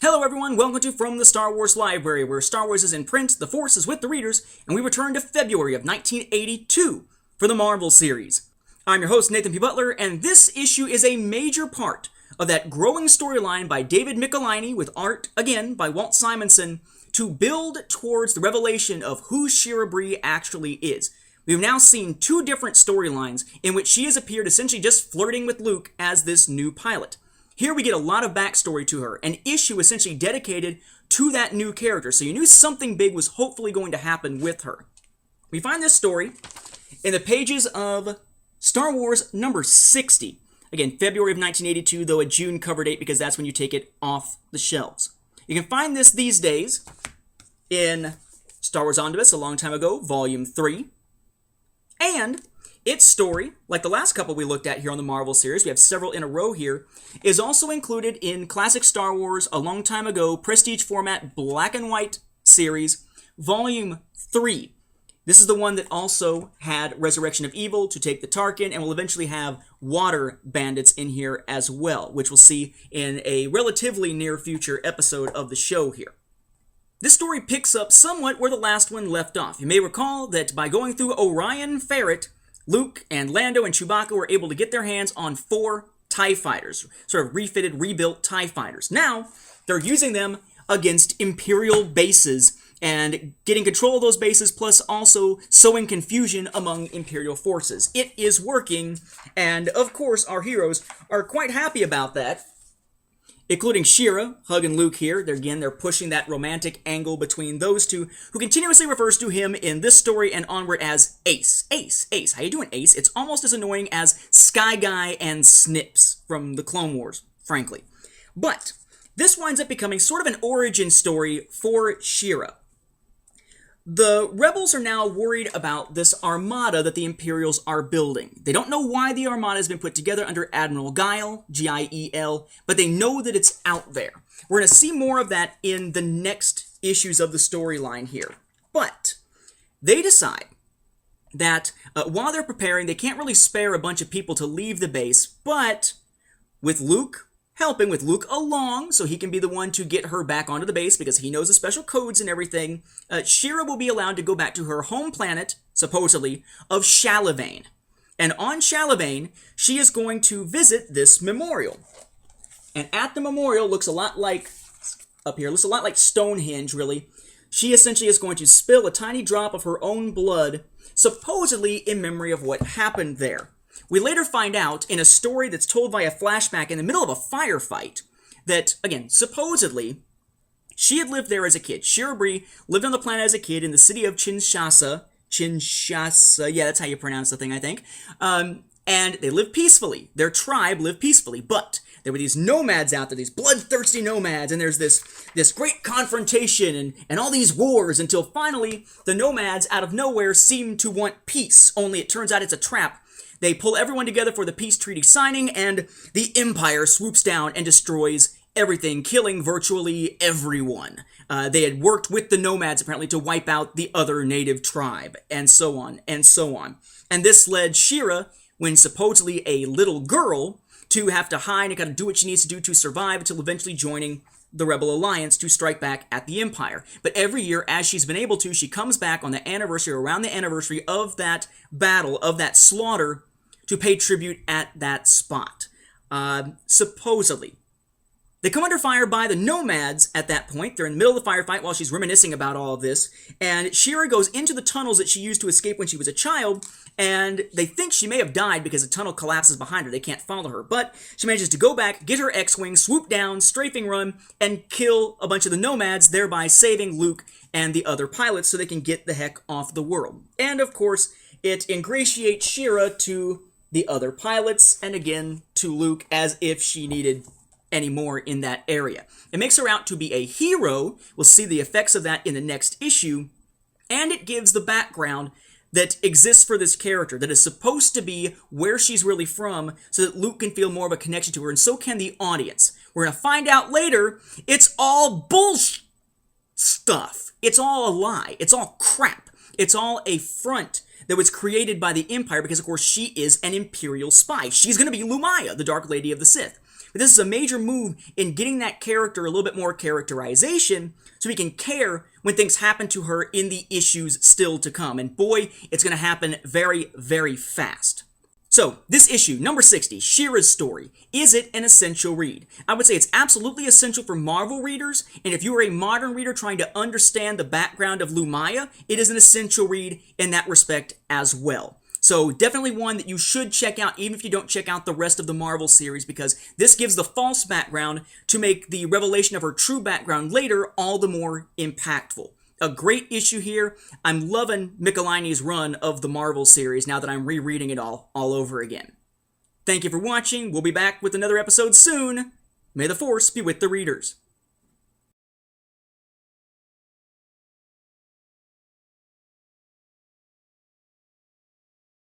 Hello everyone, welcome to From the Star Wars Library, where Star Wars is in print, the Force is with the readers, and we return to February of 1982 for the Marvel series. I'm your host, Nathan P. Butler, and this issue is a major part of that growing storyline by David Michelinie with art, again, by Walt Simonson, to build towards the revelation of who Shira Brie actually is. We've now seen two different storylines in which she has appeared essentially just flirting with Luke as this new pilot. Here we get a lot of backstory to her, an issue essentially dedicated to that new character, so you knew something big was hopefully going to happen with her. We find this story in the pages of Star Wars number 60. Again, February of 1982, though a June cover date because that's when you take it off the shelves. You can find this these days in Star Wars Omnibus a long time ago, Volume 3. And its story, like the last couple we looked at here on the Marvel series, we have several in a row here, is also included in Classic Star Wars a long time ago, Prestige Format Black and White series, Volume 3. This is the one that also had Resurrection of Evil to take the Tarkin, and will eventually have Water Bandits in here as well, which we'll see in a relatively near future episode of the show here. This story picks up somewhat where the last one left off. You may recall that by going through Orion Ferret, Luke and Lando and Chewbacca were able to get their hands on 4 TIE fighters, sort of refitted, rebuilt TIE fighters. Now, they're using them against Imperial bases and getting control of those bases, plus also sowing confusion among Imperial forces. It is working, and of course our heroes are quite happy about that, including Shira, hugging Luke here. They're pushing that romantic angle between those two, who continuously refers to him in this story and onward as Ace. Ace, Ace. How you doing, Ace? It's almost as annoying as Sky Guy and Snips from the Clone Wars, frankly. But this winds up becoming sort of an origin story for Shira. The rebels are now worried about this armada that the Imperials are building. They don't know why the armada has been put together under Admiral Guile, Giel, but they know that it's out there. We're going to see more of that in the next issues of the storyline here. But they decide that while they're preparing, they can't really spare a bunch of people to leave the base, but with Luke helping, with Luke along, so he can be the one to get her back onto the base because he knows the special codes and everything, Shira will be allowed to go back to her home planet, supposedly, of Shalavane. And on Shalavane, she is going to visit this memorial. And at the memorial, looks a lot like Stonehenge, really. She essentially is going to spill a tiny drop of her own blood, supposedly in memory of what happened there. We later find out, in a story that's told via flashback in the middle of a firefight, that, again, supposedly, she had lived there as a kid. Shira Brie lived on the planet as a kid in the city of Kinshasa, yeah, that's how you pronounce the thing, I think, and they lived peacefully. Their tribe lived peacefully, but there were these nomads out there, these bloodthirsty nomads, and there's this great confrontation and all these wars until finally the nomads, out of nowhere, seem to want peace, only it turns out it's a trap. They pull everyone together for the peace treaty signing, and the Empire swoops down and destroys everything, killing virtually everyone. They had worked with the nomads, apparently, to wipe out the other native tribe, and so on, and so on. And this led Shira, when supposedly a little girl, to have to hide and kind of do what she needs to do to survive until eventually joining the Rebel Alliance to strike back at the Empire. But every year, as she's been able to, she comes back on the anniversary, around the anniversary of that battle, of that slaughter, to pay tribute at that spot. Supposedly. They come under fire by the nomads at that point. They're in the middle of the firefight while she's reminiscing about all of this. And Shira goes into the tunnels that she used to escape when she was a child, and they think she may have died because the tunnel collapses behind her. They can't follow her. But she manages to go back, get her X-Wing, swoop down, strafing run, and kill a bunch of the nomads, thereby saving Luke and the other pilots so they can get the heck off the world. And, of course, it ingratiates Shira to the other pilots, and again, to Luke, as if she needed any more in that area. It makes her out to be a hero. We'll see the effects of that in the next issue, and it gives the background that exists for this character, that is supposed to be where she's really from, so that Luke can feel more of a connection to her, and so can the audience. We're going to find out later, it's all bullshit stuff. It's all a lie. It's all crap. It's all a front that was created by the Empire because, of course, she is an Imperial spy. She's going to be Lumaya, the Dark Lady of the Sith. But this is a major move in getting that character a little bit more characterization so we can care when things happen to her in the issues still to come. And boy, it's going to happen very, very fast. So, this issue, number 60, Shira's story. Is it an essential read? I would say it's absolutely essential for Marvel readers, and if you are a modern reader trying to understand the background of Lumaya, it is an essential read in that respect as well. So, definitely one that you should check out even if you don't check out the rest of the Marvel series, because this gives the false background to make the revelation of her true background later all the more impactful. A great issue here. I'm loving Michelinie's run of the Marvel series now that I'm rereading it all over again. Thank you for watching. We'll be back with another episode soon. May the Force be with the readers.